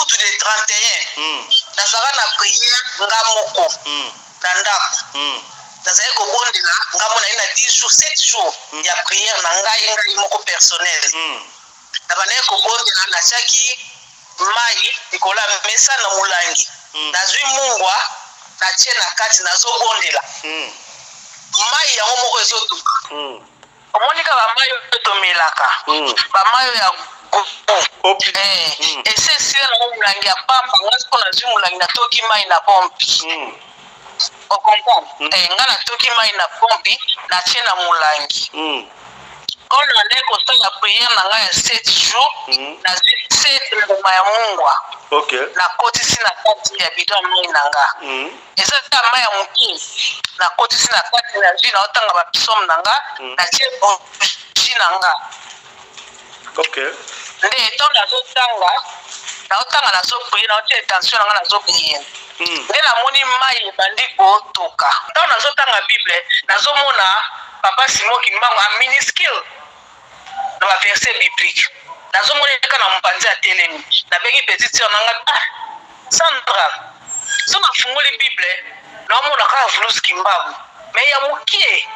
kutu de 31 nazaka na prière nga moko na ndako nazali kobondela nga mona na 10 jours 7 jours ya prière na ngai moko personnel na banaye kobondela na chaki mai ikola mesa na mulangi nazwi mungwa na tie na kati nazobondela mai yango moko ezotuka omonika bamai oyo tomelaka bamai ya esesile na mulangi ya pamba nga siko nazwi mulangi natoki mai na pompi okomprendre nga natoki mai na pompi natie na mulangi oyo nandeki kosala priere na ngai ya 7 jours nazwi 7 ngoma ya mungwa nakotisi na kati ya bidon mai na nga eza ta mai ya moke nakotisi na kati nazwi naotanga bapsome na nga natie boji na nga nde etongo naotanga nazoprie naotia intention na nga nazoprie nde namoni mai ebandi kotoka ntango nazotanga bible nazomona papa Simon Kimbangu aminiskile na baverset biblique nazomoneka na mopanzi ya telemi nabengi petite sœur na nga Sandra so nafungoli bible naomona kaka Vulus Kimbangu me ya mokie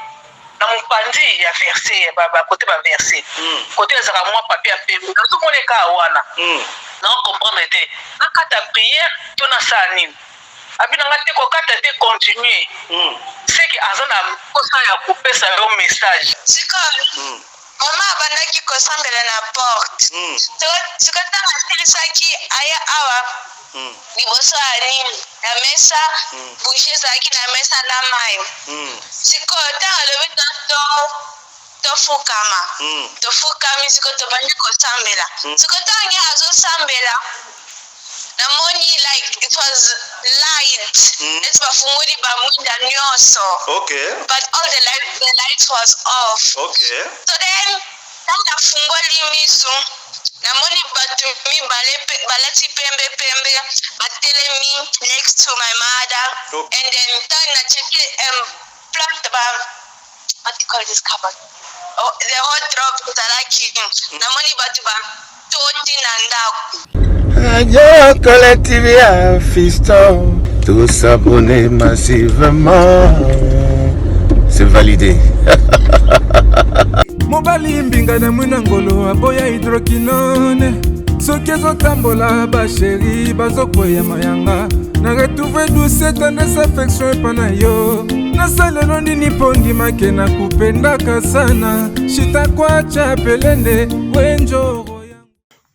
na mopanzi ya verset bakote baverset kote ezaka mwa papier ya pembe nazomoneka wana naokomprendre te nakata prière to nasala nini abinanga te kokata te continuer seki aza na posa ya kopesa yo message sikoyo mama abandaki kosambela na porte sikotanga asilisaki aya awa liboso ya nini na mesa bougie ezalaki na mesa na mai sikoyo ntango alobi tofukami sikoyo tobandi kosambela sikoyo ntango nye azosambela namoni like it was light neti bafunguli bamwinda nyonso but all the lights was off so then ntango nafungoli misu namoni bato mibale balati pembe batelemi next to my mother and then ntango nacheki plant what do you call this cupboard the hot drop ezalaki namoni bato batoti na ndako Radio Collective Fiston, tous s'abonner massivement, c'est validé. Mobali mbinga na mwina ngolo aboya hydroquinone soki ezotambola basheri bazokwea mayanga na retrouve douce tendresse affection epa na yo nasalelo nini mpo ndimake na kupendaka sana shitakwacha pelende wenjoro.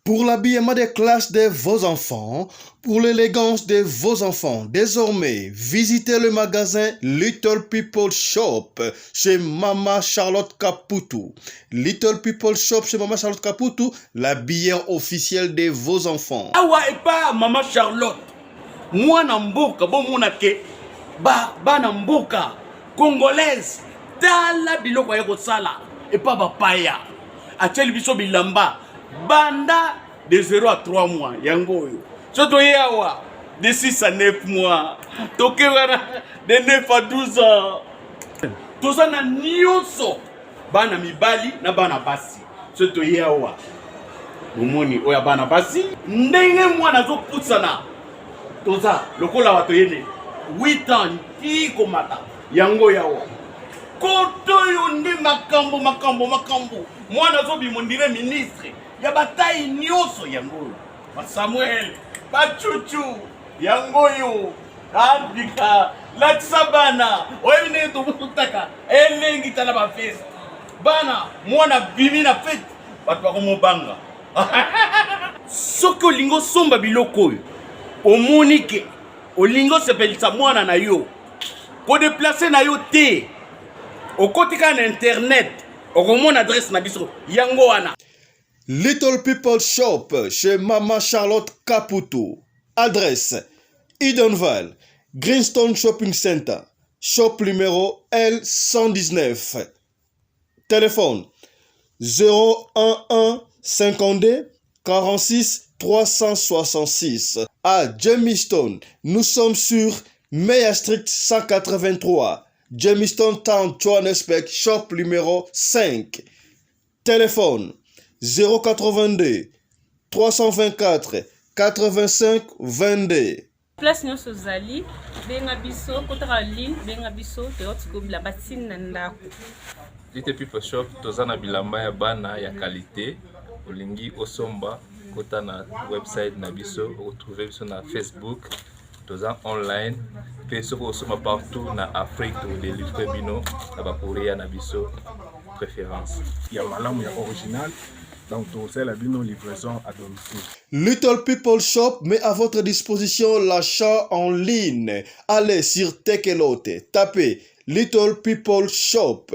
Pour l'habillement des classes de vos enfants, pour l'élégance de vos enfants, désormais, visitez le magasin Little People Shop chez Mama Charlotte Caputo. Little People Shop chez Mama Charlotte Caputo, l'habillement officiel de vos enfants. Awa epa Mama Charlotte, mwana mboka, bon monake, bana mboka, congolaise, tala biloko ya kosala, epa bapaya, acheli biso bilamba, banda de 0 à 3 mois yango yo soto yawa de 6 à 9 mois tokewara de 9 à 12 ans tozana nyonso bana mibali na bana basi soto yawa omoni oya bana basi ndenge mwana zoputsana toza lokola wato yene 8 ans tiko mata yango yawa koto yo ndi makambo mwana zo bimondire ministre ya bataille nyonso yango ba Samuel ba Chuchu yango yo abika la sabana oyine to mutaka elengi tala ba fest bana mwana bimi na fete bato ba komobanga soko lingo somba biloko yo omonike olingo sepelisa mwana na yo ko déplacer na yo te okotika na internet okomona adresse na biso yango wana. Little People Shop chez Mama Charlotte Caputo. Adresse Edenval, Greenstone Shopping Center, shop numéro L119. Téléphone 011 52 46 366. À Jamestown, nous sommes sur Meyer Street 183. Jamestown Town, Johannesburg, shop numéro 5. Téléphone 082 324 85 22. Place nyonso zali benga biso kotaka ligne benga biso teotikobila batina ndako. Little People Shop tozana bilamba ya bana ya qualité olingi osomba kota na website na biso retrouver biso na Facebook toza online pe soko osoma partout na Afrique to délivrer bino na ba Korea na biso préférence ya malamu ya original. Donc, c'est la livraison à domicile. Little People Shop met à votre disposition l'achat en ligne. Allez sur Tekelote, tapez Little People Shop.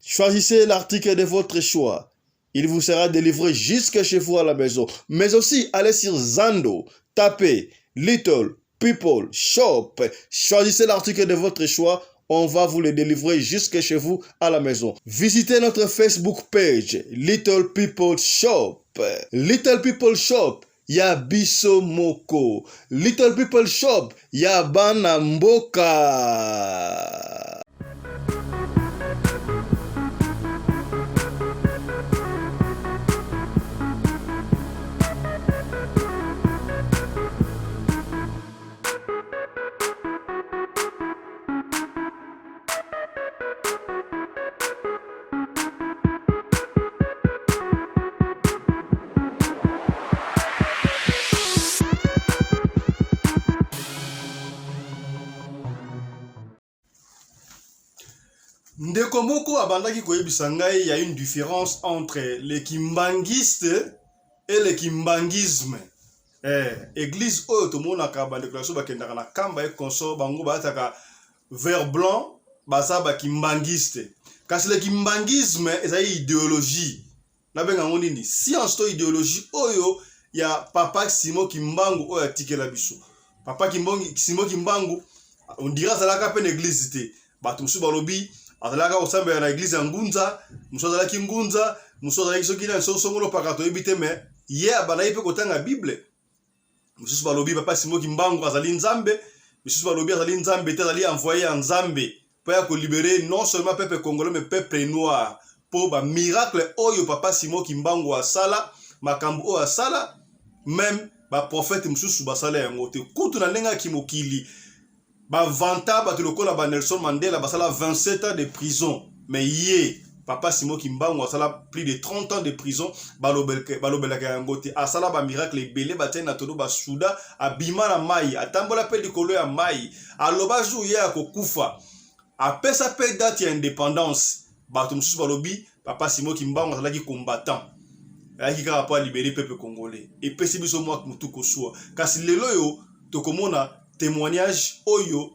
Choisissez l'article de votre choix. Il vous sera délivré jusque chez vous à la maison. Mais aussi, allez sur Zando, tapez Little People Shop. Choisissez l'article de votre choix. On va vous le délivrer jusque chez vous à la maison. Visitez notre Facebook page, Little People Shop. Little People Shop, ya biso moko. Little People Shop, ya bana mboka. Ndeko moko abandaki koyebisa ngai, il y a une différence entre les kimbangistes et le kimbangisme. Église oyo tomonaka bandeko bakendaka na kamba e consort bango bataka vert blanc basa ba kimbangiste. Kasi le kimbangisme ezali idéologie. Na benga ngoni ni science to idéologie oyo ya papa Simo Kimbangu oyo atikela biso. Papa Simo Kimbangu on dira zalaka pe église te. Bato musu balobi azalaka osambela na église ya Ngunza, musu azalaki Ngunza, musu azalaki soki na songolo pakato ebite me ye abana ipe kotanga Bible. Musu balobi papa Simo Kimbangu azali nzambe, musu balobi azali nzambe te azali envoyé en nzambe pour ya ko libérer non seulement peuple congolais mais peuple noir. Pour ba miracle oyo papa Simo Kimbangu asala, makambo oyo asala, même ba prophète mususu basala yango te. Kutu na ndenga kimokili ba vanta ba lokola ba Nelson Mandela basala 27 ans de prison, mais yé papa Simo Kimbangu asala plus de 30 ans de prison balobelaka yango te. Asala ba miracle ebele batena na todo ba suda abima na mai atambola pe likolo ya mai aloba jour ya kokufa apesa pe date ya indépendance. Bato mususu balobi papa Simo Kimbangu azalaki combattant ayaki kaka po libérer peuple congolais et pesi biso mwa mutu kosua. Kasi lelo yo tokomona témoignage oyo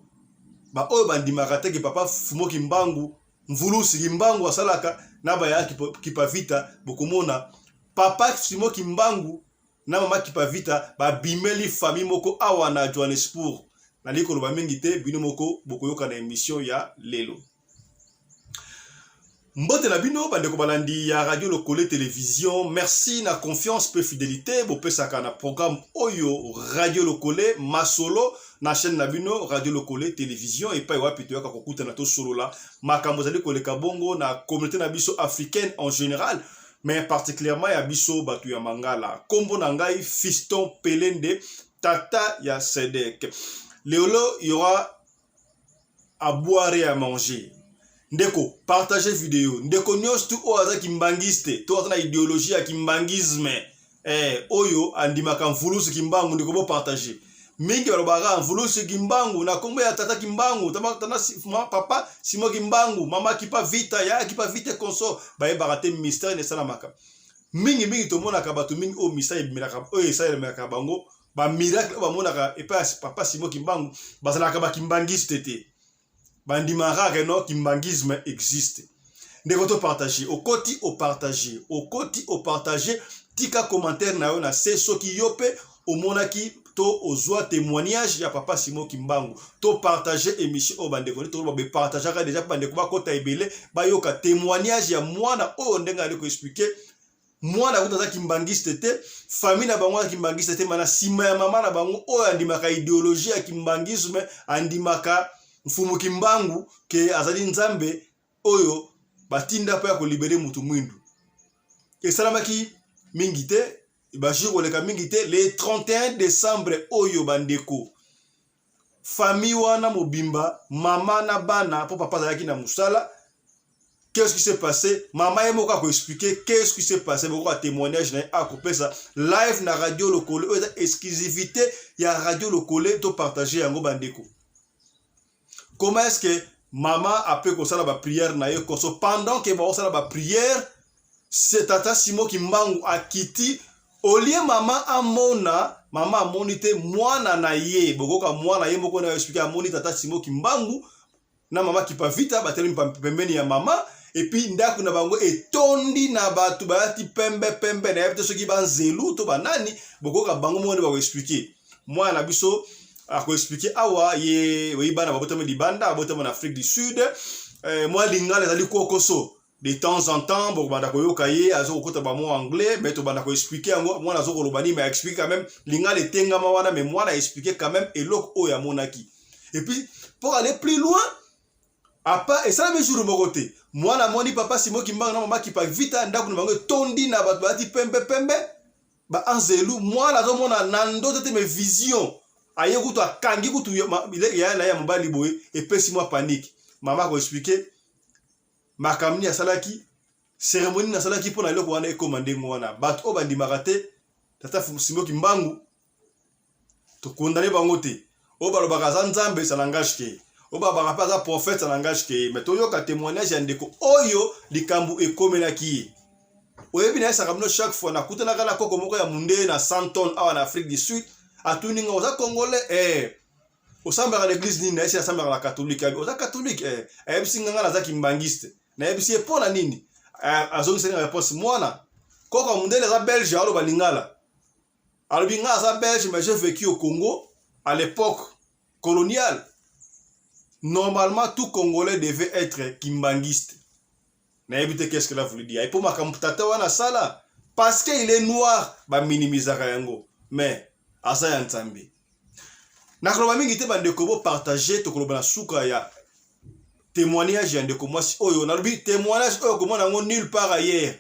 ba oyo bandimaka te ke papa Simo Kimbangu mvulusi Kimbangu asalaka na ba ya Kipavita. Bokomona papa Simo Kimbangu na mama Kipavita ba bimeli famille moko awa na Johannesburg. Na likolo ba mingi te bino moko bokoyoka na émission ya lelo. Mbote na bino bandeko balandi ya Radio Lokole Télévision, merci na confiance pe fidélité bopesaka na programme oyo Radio Lokole masolo na chaîne na bino Radio Lokole Télévision et pa wapi toyaka kokuta na to solo la makambo zali koleka bongo na communauté na biso africaine en général mais particulièrement ya biso batu ya Mangala. Kombo na ngai Fiston Pelende tata ya Sedek. Léolo il y aura à boire et à manger. Ndeko, partagez vidéo. Ndeko nyos tu oaza kimbangiste. To aza na idéologie ya kimbangisme. Oyo andimaka mvulusi Kimbangu ndeko bo partager. Mingi balobaka mvulusi Kimbangu na kombo ya tata Kimbangu. Tana papa Simo Kimbangu, mama Kipavita ya Kipavita consort. Baye barate mystère ne salamaka. Mingi to mona ka batu mingi o mystère ebimelaka. Oyo esa ebimelaka bango. Ba miracle ba mona ka epa papa Simo Kimbangu. Bazalaka ba kimbangiste te. Bandimara reno kimbangisme existe. Ndeko to partager, au koti au partager, au koti au partager, tika commentaire na yo na se soki yope au monaki to ozwa témoignage ya papa Simo Kimbangu. To partager émission o bandeko to ba partager ka déjà bandeko ba kota ebele ba yoka témoignage ya mwana o ndenga ali ko expliquer mwana kutaza kimbangiste te, famille na bango kimbangiste te mana sima ya mama na bango o andimaka idéologie ya kimbangisme andimaka Mfumu Kimbangu ke azali nzambe oyo batinda pa ya ko libérer mutu mwindu. Esalamaki mingi te Bashir koleka mingi te le 31 décembre oyo bandeko famille wana mobimba mama na bana po papa zalaki na musala. Qu'est-ce qui s'est passé? Maman est moka ko expliquer qu'est-ce qui s'est passé, beaucoup de témoignages à couper ça live na radio locale, exclusivité ya radio locale to partager yango bandeko. Comment est-ce que maman après qu'on ça la prière na yo koso pendant que ba ça la prière c'est tata Simo Kimbangu akiti au lieu maman amona mama amonite mwana na ye bokoka mwana ye moko na expliquer amoni tata Simo Kimbangu na mama kipa vita bateli pembeni ya mama. Et puis ndako na bango etondi na batu bayati pembe na yebite soki banzelu to banani bokoka bango monde ba ko expliquer moi na biso a ko expliquer awa ye bana babotama libanda babotama na Afrique du Sud moi lingala ezali kokoso de temps en temps boko banda ko yoka ye azo kota ba mo anglais mais to banda ko expliquer yango moi nazo ko lobani mais expliquer quand même lingala etengama wana mais moi na expliquer quand même eloko o ya monaki. Et puis pour aller plus loin apa et ça me jour mon côté moi na moni papa Simo Kimbangu na mama kipa vita ndako na bango tondi na bato bati pembe ba anzelu moi na zo mona nando tete mes visions aye kutu akangi kutu ya na ya mbali boye et pesi moi panique mama ko expliquer makamni ya salaki cérémonie na salaki pona leko wana ekomande ngwana bato obandi makate tata Simo Kimbangu to kondane bango te obalo bakaza nzambe ça langage ke oba bakapaza prophète ça langage ke mais to yoka témoignage ya ndeko oyo likambu ekomelaki oyebi na saka mno chaque fois na kutana kana koko moko ya munde na 100 tonnes awa na Afrique du Sud atuninga oza congolais osamba ka l'église nini na esi asamba ka catholique oza catholique ebisi nganga na zaki mbangiste na ebisi epona nini azongi sena réponse mwana koko munde za belge alo balingala alo binga za belge mais j'ai vécu au Congo à l'époque coloniale. Normalement, tout Congolais devait être kimbangiste. N'ayebite qu'est-ce que là voulait dire. Et pour ma kamutata wana sala, parce qu'il est noir, ba minimizaka yango. Mais asa ya nzambe. Na koloba mingi te bandeko bo partager to koloba na suka ya témoignage ya ndeko mwasi oyo na lobi témoignage oyo komona yango nulle part ailleurs.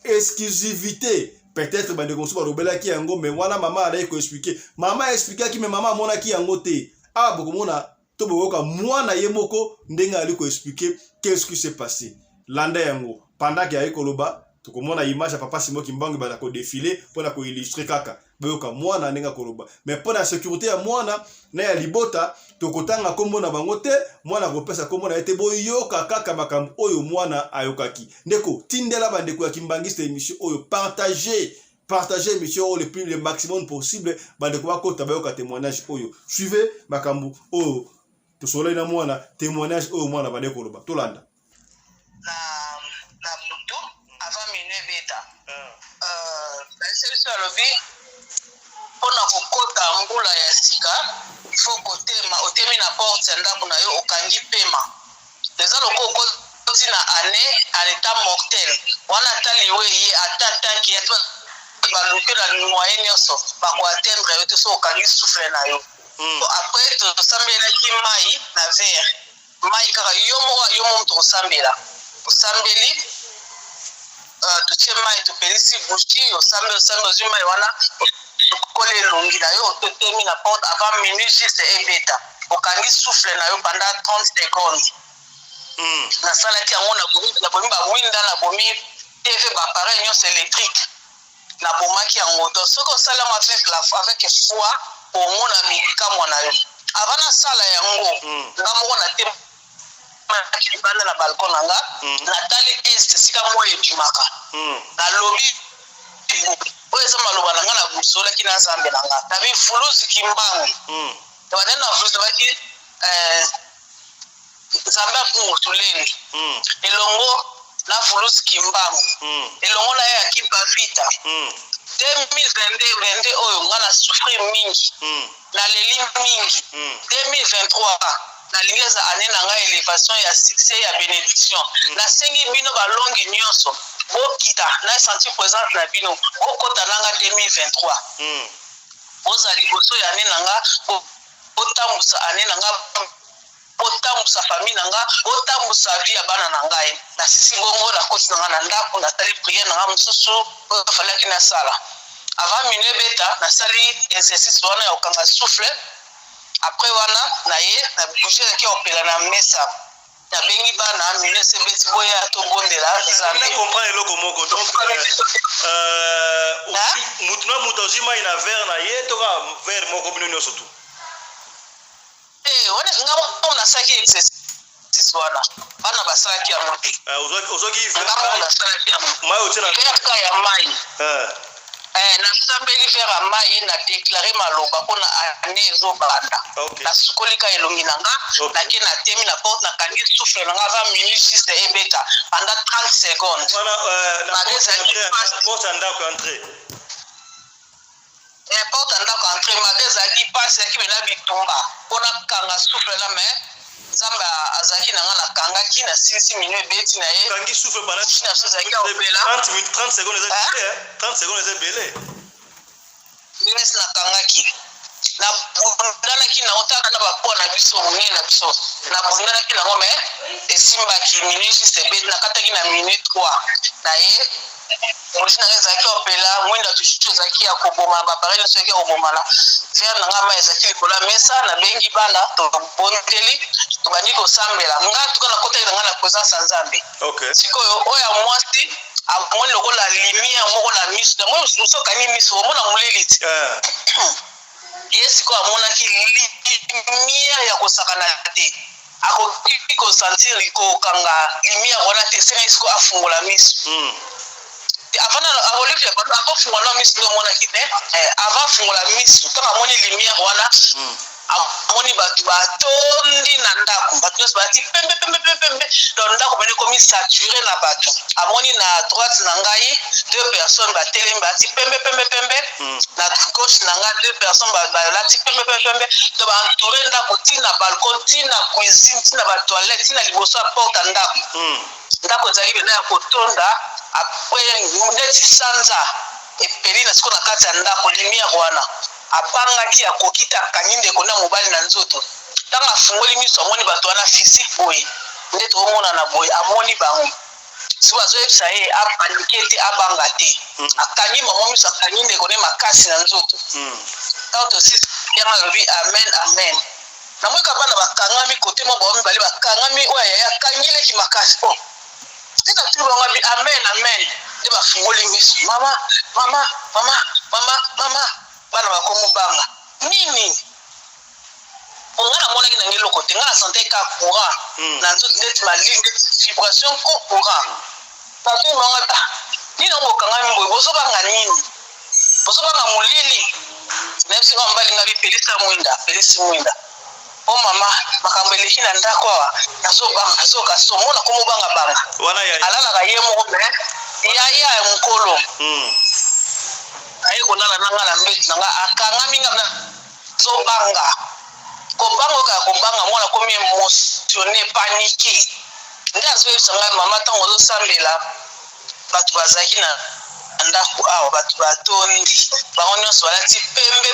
Exclusivité. Peut-être bandeko so ba robela ki yango mais wana mama ala ko expliquer. Mama expliquer ki mais mama amona ki yango te. Ah bokomona to bokoka mwana ye moko ndenga ali ko expliquer qu'est-ce qui s'est passé. Landa yango pendant que ayekoloba to komona image ya papa Simo Kimbangu ba ko défiler pour na ko illustrer kaka. Boyoka mwana ndenga koloba. Mais pour la sécurité ya mwana na ya libota to kotanga kombo na bango te mwana ko pesa kombo na ete boyoka kaka makambo oyo mwana ayokaki. Ndeko tindela bandeko ya kimbangiste émission oyo partagez émission le maximum possible bandeko bakota bayoka témoignage oyo. Suivez makambo oyo to soleil na mwana témoignage oyo mwana bandeko koloba tolanda. Na butu avant minuit beta c'est alobi pona kokota mbula ya sika il faut kotema otemi na porte ya ndako na yo okangi pema déjà loko koti na année à l'état mortel wana taliwe ye atataki eto baluke la moyen nyonso bako atteindre yo te so okangi souffle na yo après to sambela ki mai na verre mai kaka yo mo to sambela osambeli to tie mai to pelisi bougie osambeli ozwi mai wana kole longi na yo totemi na porte avant minuit juste ebeta okangi souffle na yo pendant 30 secondes na salaki yango na bomi bawinda na bomi TV baappareil nyonso électrique na bomaki yango to soki osalama avec foi omona milikamwa na yo avant na sala yango nga moko na te libanda na balcon na nga natali est sika moyo ebimaka nalobi oyo eza maloba na nga na busolaki na nzambe na nga nabi fulusi Kimbangu tabane na fulusi baki nzambe akungutuleni elongo na fulusi Kimbangu elongo na ye akipa vita 2022 oyo nga na souffrir mingi na leli mingi 2023 nalingeza année na nga élévation ya succès ya bénédiction nasengi bino balongi nyonso bokita na senti présence na bino bokota nanga 2023 oza liboso ya année na nga botambusa année na nga botambusa famille na nga botambusa vie ya bana na ngai nasisi bongo na koti na nga na ndako nasali prière na nga mosusu oyo falaki nasala avant minuit beta nasali exercice wana ya kokanga souffle après wana na ye na bouger ezalaki opela na mesa nabengi bana minuit sebeti boya tobondela nzambe comprendre eloko moko donc mutu na mutu azwi mai na verre na ye toka verre moko bino nyonso tu wana nga mo nasalaki exercice wana bana basalaki yango te ozwaki mai otie verre ya mai nasambeli verre ya mai na déclare maloba mpona ane ezobanda nasukolika elongi na nga nake natemi na porte nakangi souffle na nga 20 minutes juste ebeta pendant 30 secondes porte ya ndako entré porte ya ndako entré mabe ezalaki pasi yaki pena bitumba mpona kanga souffle na me nzambe azalaki na nga nakangaki na silisi minu ebeti na ye kangi souffle pendant ezalaki aopela 30 secondes eza ebele 30 secondes eza ebele yes nakangaki nabundanaki nango taka na bapoa na biso monene na biso nabundanaki nango me esimbaki minute juste ebeti nakataki na minute 3 na ye molisi nanga ezalaki opela mwinda tusutu ezalaki ya kobomana bapare nyonso yaki ya kobomana verre nanga ma ezalaki likolo ya mesa nabengi bana tobondeli tobandi kosambela nga tuka nakotaki nanga na présence ya nzambe sikoyo oyo ya mwasi amoni lokola lumière moko na miso yango mosusu okani miso omona molili ti ye sikoyo amonaki lumière ya kosakana te akoki kosentir kokanga lumière wana te esengai sikoyo afungola miso avant akolifia bato akofungola miso nde omonaki te avant afungola miso ntango amoni lumière wana amoni bato batondi na ndako bato nyonso bati pembe donc ndako pene ekomi saturé na bato amoni na droite na ngai 2 personnes batelemi bati pembe na gauche na ngai 2 personnes balati pembe to baentouré ndako ntina balcon ntina cuisine ntina batoilette ntina liboso ya porte ya ndako ndako ezalaki pena ya kotonda apres ndeti sanza epeli na siko na kati ya ndako lumière wana apangaki akoki te akangi ndeko na mobali na nzoto ntango afungoli miso amoni bato wana physique boye nde toomona na boye amoni bango siko azoyebisa ye apanike te abanga te akangi mama miso akangi ndeko ne makasi na nzoto ntango tosi yango alobi amen namoyika bana bakangami kote mo bao mibale bakangami oyo yaya akangileki makasi po tina tuli bango abi amen nde bafungoli miso mama bana bakomo banga nini nga namonaki nange eloko te nga na sante ka courant na nzoto ndeti malili ndeti vibration ko courant babi bango nini yango bokangami boye bozobanga nini bozobanga molili nayebisi nga mobali nga pelisi mwinda o mama makambo eleki na ndako awa nazoka somo nakomobanga alalaka ye moko me yaya ya mokolo aye kolala nanga na mbeti nanga akangami nga nazobanga kobanga oka kobanga mwana komi émotionné paniqué nde azoyebisa ngai mama ntango ozosambela bato bazalaki na ndako awa bato batondi bango nyonso balati pembe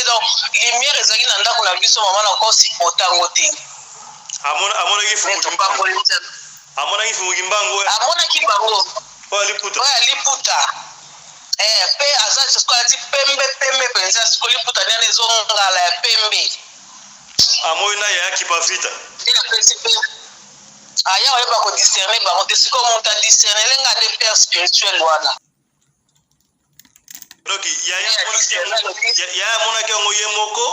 donc lumière ezalaki na ndako na biso mama nakosiporta yango te amonaki fumukimbango amonaki bango oyo liputa pe aza siko alati pembe mpenza siko liputa ndene ezongala ya pembe amoyi na yaya kipafita aya oyeba kodiscerne bango te siko moto adiscerne elenga nde père spirituel wana donc yaya amonaki yango ye moko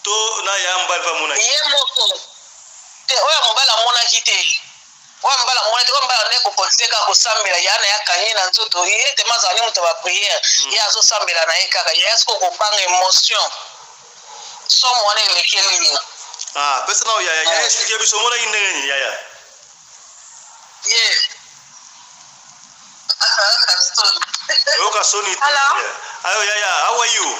to na yaya mobali mpe amonaki ye moko te oyo mobali amonaki te oyo mobali amonaki oyo mobali ane kokontinue kaka kosambela yana yakangi na nzoto ye te mazala ni moto ya bapriere ye azosambela na ye kaka yaya siko kobanga émotion somo wana elekeli pesa nao yaya explike biso omonaki ndenge nini yaya oyoka soni te ayo yaya how are you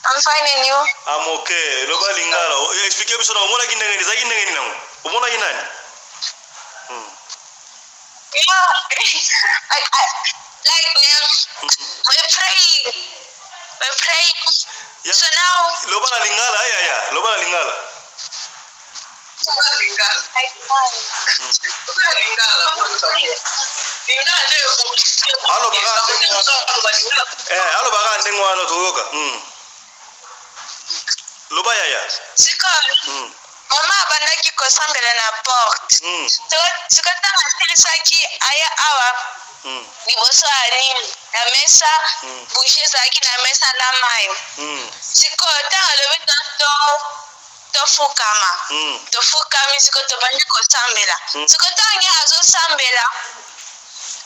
I'm fine and you? I'm okay. Loba lingala. Explique biso na omonaki ndenge nini ezalaki ndenge nini nango omonaki nani Yeah, we're praying. Yeah. So now. Loba na lingala, yeah. Loba na lingala. Alo baka ndenge wana toyoka. Loba yaya. Siko. Mama abandaki kosambela na porte. Sikotanga silisaki aya awa. Liboso ani na mesa bouger zaki na mesa na mai. Siko tanga lobi tofukama. Tofukami siko tobandi kosambela. Siko tanga azosambela.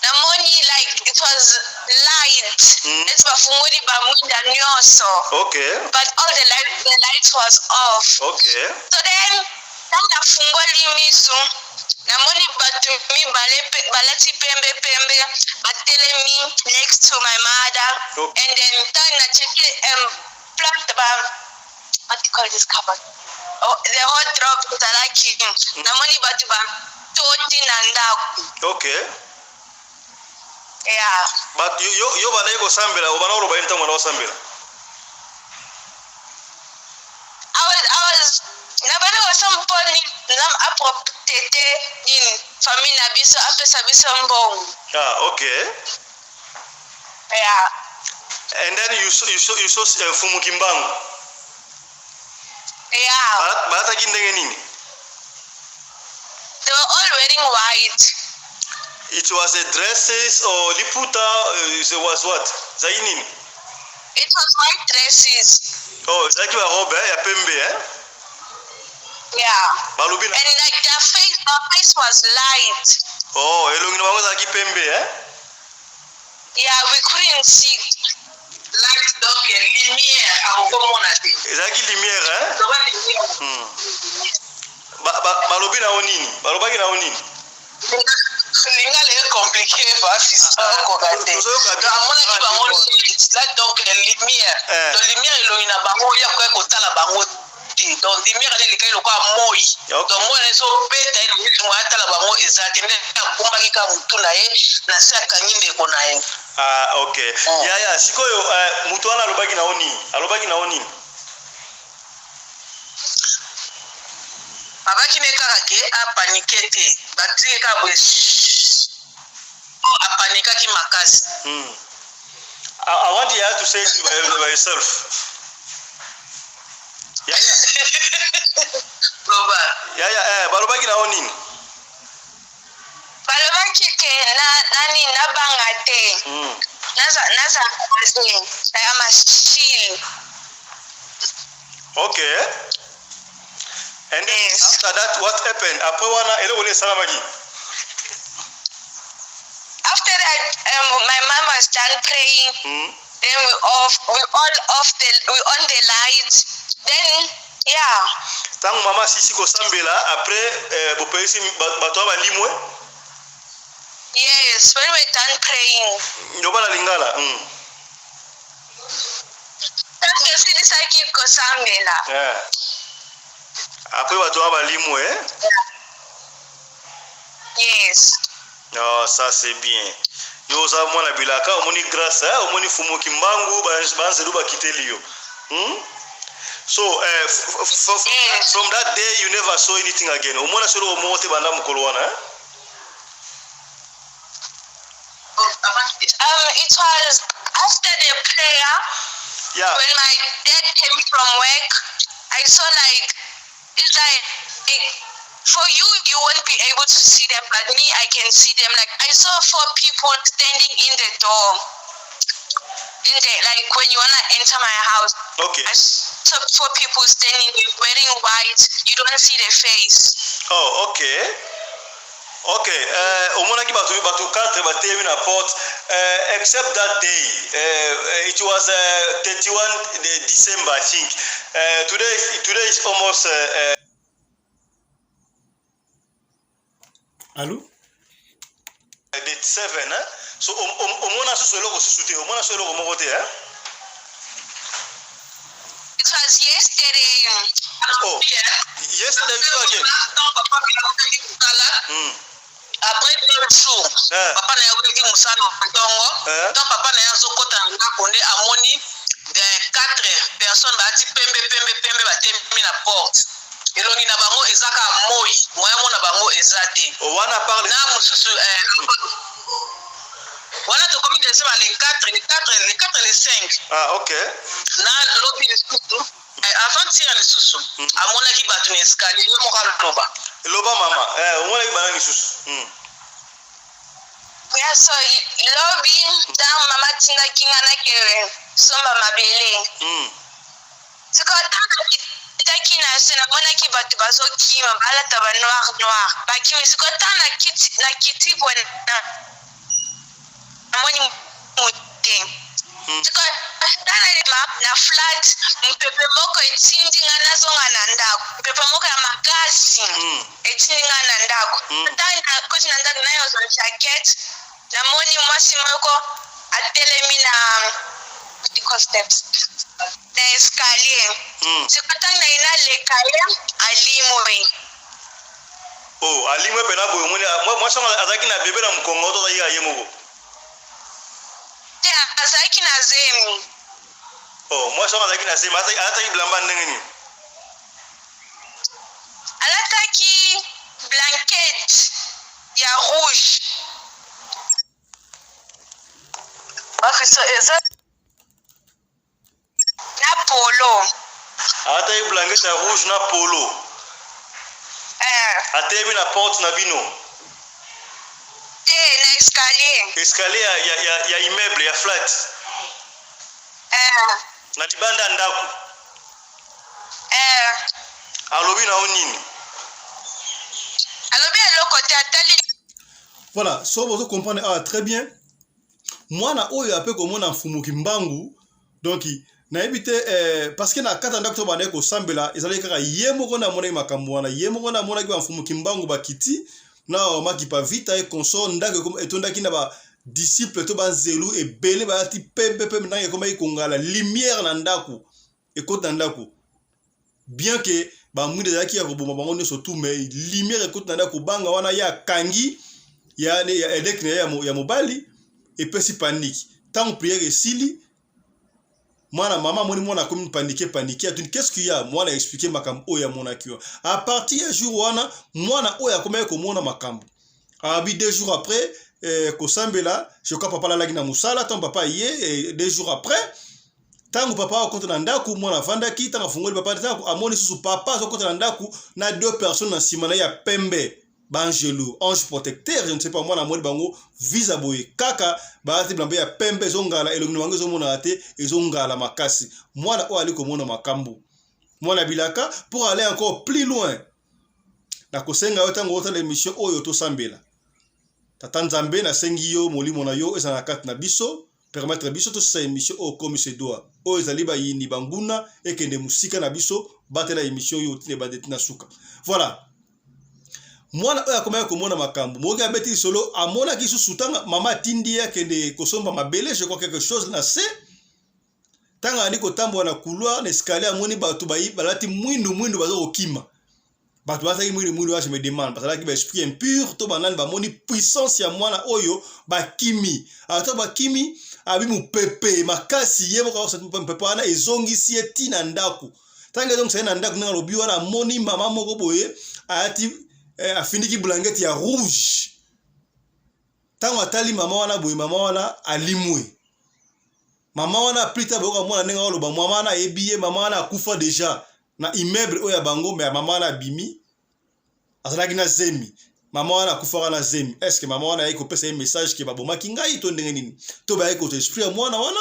Namoni like it was light. It's bafunguli bamwinda nyoso. Okay. But all the lights was off. Okay. So then tanga fungoli misu. Namoni batu mi balati pembe batelemi next to my mother. Okay. And then tanga check plant what do you call this cupboard? Oh, the hot drop talaki. Namoni batu ba toti nandaku. Okay. Yeah. But you bana yiko sambela ubana uroba yinta mwana sambela. I was nabana wasamponi nam aproptete in famille na biso apesa biso mbongo. Okay. Yeah. And then you saw Fumu Kimbangu. Yeah. Barata kindenge nini? They were all wearing white. It was a dresses or liputa, it was what? Zainini? It was white dresses. Oh, zaki wa robe ya pembe Yeah. Balubina. And like their face was light. Oh, elongi na zaki pembe Yeah, we couldn't see. Light donc lumière akomona te. Zaki lumière Balubina onini? Balubaki na onini? Linga le compliqué va fiston ko gate. Amona ki bango là donc lumière. Donc lumière elongi na bango ya ko tala bango ti. Donc lumière le kai lokwa moi. Donc moi ne so beta ile mutu mo atala bango ezate ne kumba ki ka mutu na ye na saka nyinde ko na ye. Okay. Ya sikoyo mutu ana alobaki na oni. Alobaki na oni. Abaki ne kaka ke apanike te. Batike ka bwe. Apanika ki makasi. I want you to say it by yourself. Yeah. Loba. Yeah. Balobaki na oni. Balobaki ke nani nabangate. Naza I'm a shield. Okay. And then after that, what happened? After that, my mom was done praying. Then we on the lights. Then Tangu mama sisi ko sambela après bopesi bato ba limwe. Yes, when we done praying. Ndobala lingala. Tangu sisi saki ko sambela. Yeah. Après bato ba limwe. Yes. Oh, ça c'est bien. Yo za mwana bilaka omoni grâce omoni Fumu Kimbangu banze duba kitelio. So from that day you never saw anything again. Omona solo omote banda mkolwana. It was after the prayer. Yeah. When my dad came from work, I saw like it's like for you won't be able to see them, but me I can see them. Like I saw 4 people standing in the door. Like when you wanna enter my house. Okay. I saw 4 people standing wearing white. You don't see their face. Oh, okay. Okay. Omona ki batu 4 batemi na porte. Except that day, it was 31 December, I think. Today is almost. Allô? Date 7, so omona so eloko susute, omona so eloko moko te, It was yesterday. Oh, yesterday you again. Après 2 jours, papa na yoki musala ntongo. Donc papa na yazo kota ngako nde amoni 4 personnes bati pembe batemi na porte. Elongi na bango ezaka moi, moya mona bango ezate. Wana parle na mususu wana tokomi desema le 4 le 5 ah ok na lobi lisusu avant tira lisusu amonaki bato na escalier yo moko aloba loba mama omonaki bana lisusu so lobi ta mama tindaki nga nake somba mabele taki na se namonaki bato bazokima balata ba noir bakimi sikota na kiti bona namoni mote na flat mpepe moko etindi nga nazonga na ndako mpepe moko ya makasi etindi nga na ndako tana koti na ndako nayo zo jacket namoni mwasi moko atelemi na steps na escalier sikota na ina lekale alimwe oh alimwe pena boyo moni mwasi azaki na bebe na mkongo to ya yemoko azaki na zemi oh mwasi azaki na zemi ataki bilamba ndenge nini alataki blanket ya rouge bafisa eza na polo ataki blanket ya rouge na polo atemi na porte na bino na escalier ya immeuble ya flat na libanda ndako alobi na onini alobi eloko te atali voilà so vous comprenez très bien mwana oyo ape komona mfumuki mbangu donc nayebi te parce que na kata ndako to bana ko sambela ezali kaka ye moko na mona makambo wana ye moko na mona ki mfumuki mbangu bakiti na makipa vita e consort ndako etondaki na ba disciple to banzelu ebele ba ti pempe ndanga koma ikongala lumière na ndako ekota ndako bien que ba mwinde zaki ya koboma bango nyonso tout mais lumière ekota ndako banga wana ya kangi ya edekne ya mobali epesi panique tant prière esili mwana mama moni mwana comme paniquer atuni qu'est-ce qu'il y a mwana expliquer makambo oya mona kiwa à partir ya jour wana mwana oya komaya ko mona makambo abi 2 jours après ko sambela je crois papa la lagi na musala tant papa ye 2 jours après tangu papa akonte na ndaku mwana vandaki tanga fungoli papa tangu amoni susu papa akonte na ndaku na 2 personnes na simana ya pembe Bangelou, ange protecteur, je ne sais pas moi na moni bango visa boye kaka baati blambe ya pembe zongala elongino bango zomona ate ezongala makasi mwana o ali komona makambo mwana bilaka pour aller encore plus loin na kosenga yo tango ota l'émission oyo to sambela tata nzambe na sengi yo molimo na yo eza na kati na biso permettre biso to sa émission o comme se doit o ezali ba yini banguna ekende musika na biso batela émission yo tine badeti na suka voilà. Mwana oya komaya komona makambo moki abeti solo amona kisu sutanga mama tindi yake de kosomba mabele je crois quelque chose na se tanga ani kotambo na couloir na escalier amoni batu bayi balati mwindu bazo okima batu bazaki mwindu je me demande parce que ba esprit impur to banani ba moni puissance ya mwana oyo ba kimi ato ba kimi abi mu pepe makasi yebo ka so pepe wana ezongisi etina ndako tanga donc c'est na ndako na lobi wana moni mama moko boye ati afindiki blanket ya rouge tango atali mama wana boye mama wana alimwe mama wana plita boka mwana nenga oloba mama wana ebiye mama wana akufa déjà na immeuble oya bango mais mama wana bimi azalaki na zemi mama wana akufa na zemi est-ce que mama wana yiko pesa un message ke baboma kingai to ndenge nini to ba yiko to esprit ya mwana wana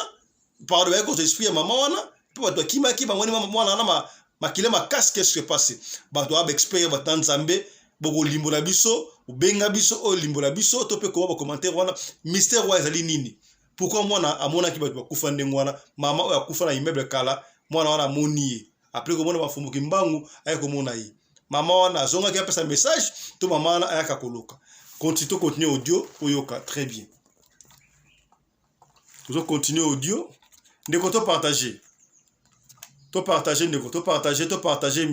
pardon ba yiko to esprit ya mama wana to ba to kimaki bangoni mama mwana wana makile makasi qu'est-ce qui s'est passé ba to ab expert ba tanzambe boko limbola biso ubenga biso o limbola biso to pe ko ba commentaire wana mystère wa ezali nini pourquoi mwana amona ki bato bakufa ndengo wana mama oya kufa na immeuble kala mwana wana moni après ko mona bafumuki mbangu ay ko mona yi mama wana azonga ki apesa message to mama wana ayaka koloka continue audio oyoka très bien nous continuer audio ndeko to partager ndeko to partager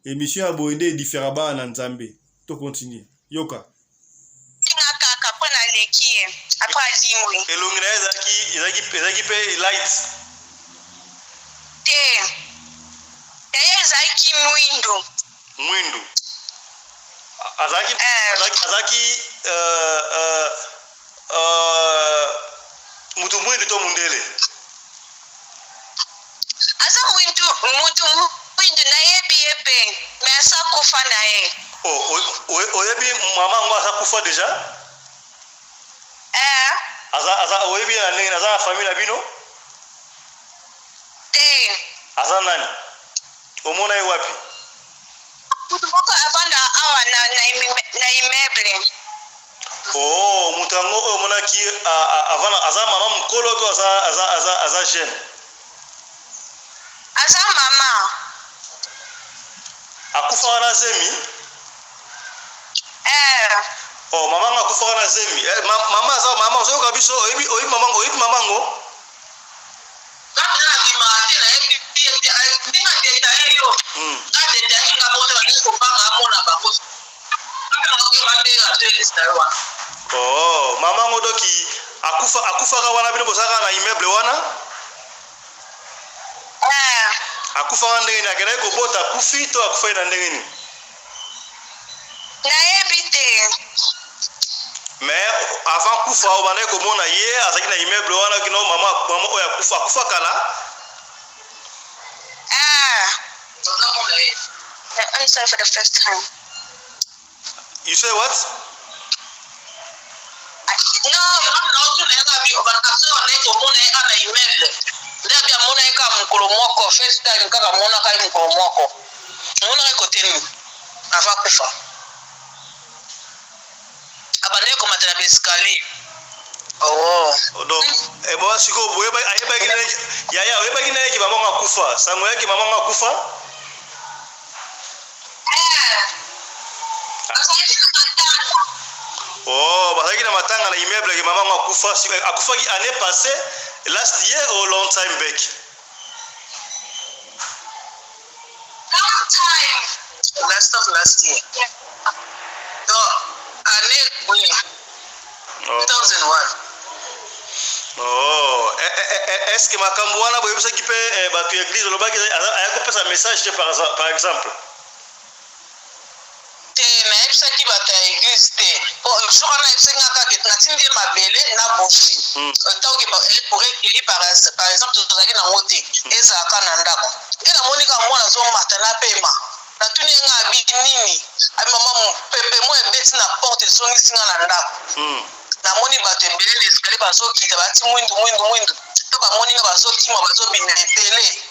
émission à Boende différaba na Nzambe to continue yoka kaka pona leki après limwe elongina ezaki pe light te ezaki mwindu azaki mutu mwindu to mundele asa mutu mwindu na yebi me asa kufa na ye oyebi mama ngo asa kufa deja aza oyebi na ndenge aza na famille na bino aza nani omona ye wapi mutu moko avanda awa na immeuble mutu yango oyo omonaki aza mama mokolo to aza jeune aza mama akufaka na zemi mama ngo akufaka na zemi mama aza mama ozoyoka biso oyebi mamango mamango doki akufaka wana bino bosaka na immeuble wana akufaka ndenge ni akendaki kobota akufi to akufaki na ndenge ni nayebi te mais avant kufa obandaki komona ye azalaki na immeuble wana kino mama oyo akufa kala I'm sorry for the first time. You say what? No, donc siko oyebaki na yeki mamango akufa sango yaki mamango akufa bazalaki na matanga na immeuble ke mamango akufaki année passée last year or long time back last year so année 2001 est-ce que makambo wana boyebisaki mpe bato ya église olobaki ayakopesa message te par exemple nayebisaki bato ya église te soka nayebisaki nga kaka natindi mabele na bofi ntangoki porekeli par exemple tozalaki nango te ezalaka na ndako nde namoni ka mwana azomata na pema natuni nga abi nini abi mama pepe mo ebeti na porte ezongisi nga na ndako namoni bato ebele l'escalier bazokita bati mwindu to bamoni nga bazokima bazobina epele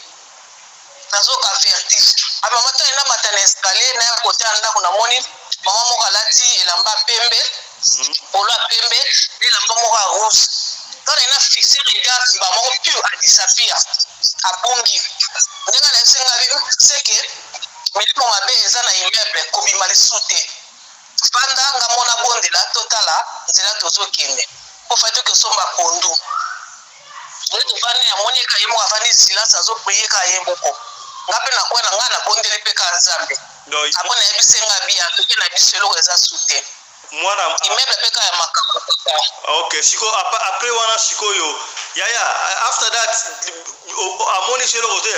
nazoka vertige abi mama tani namata na escalier naya kote ya ndako namoni mama moko alati elamba pembe polo ya pembe elamba moko ya rouge donc ina fixe regard bamoko pure adisapia abongi ndenge nayebisenga seke milimo mabe eza na immeuble kobima lisu te fanda nga mona bondela totala nzela tozokende po fati okesomba pondu nde tofani amoni eka ye moko afandi silence azopeyeka ye moko nga mpe nakwana nga nabondeli mpe ka nzambe apo nayebisenga bia toke na biso eloko eza su te immeuble mpe ka ya makambo kaka ok siko apres wana sikoyo yaya after that amoni so eloko te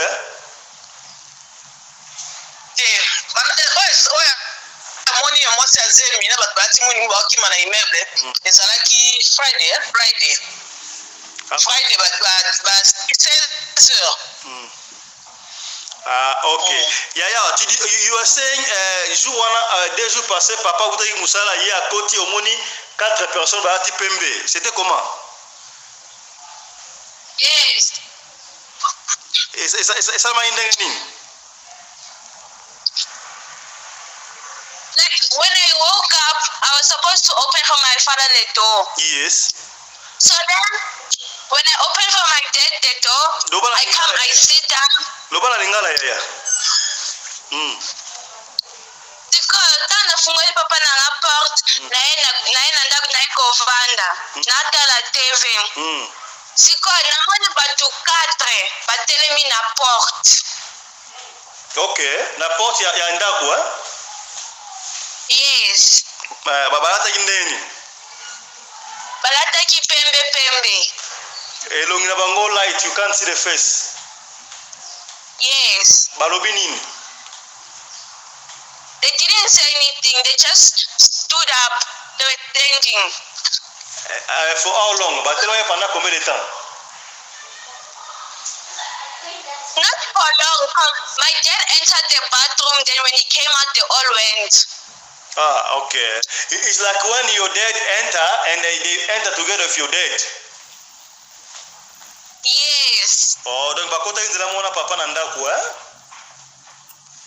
oyo amoni ya mwasi ya zemi na bato balati mwingi baokima na immeuble ezalaki friday ba 16h ok yaya you are saying jour wana 2 jours passés papa kutaki musala ye akoti omoni 4 personnes balati pembe c'était comment yes esalamaki ndenge nini like when I woke up I was supposed to open for my father the door. Yes. So then when I open for my dad the door I come I sit down lobala lingala yaya siko tana fungoli papa na la porte naenda ndako na iko vanda na tala TV siko namoni batu 4 batelemi na porte. Okay, na porte ya ndako Yes. Babalata kindeni. Balata ki pembe. Elongi na bango light, you can't see the face. Yes. Balobi nini? They didn't say anything. They just stood up. They were thinking. For how long? Pendant combien de temps? Not for long. My dad entered the bathroom, then when he came out, they all went. Ah, okay. It's like when your dad enter and they enter together with your dad. Yes. Oh, donc bakota inzela mona papa na ndako, eh?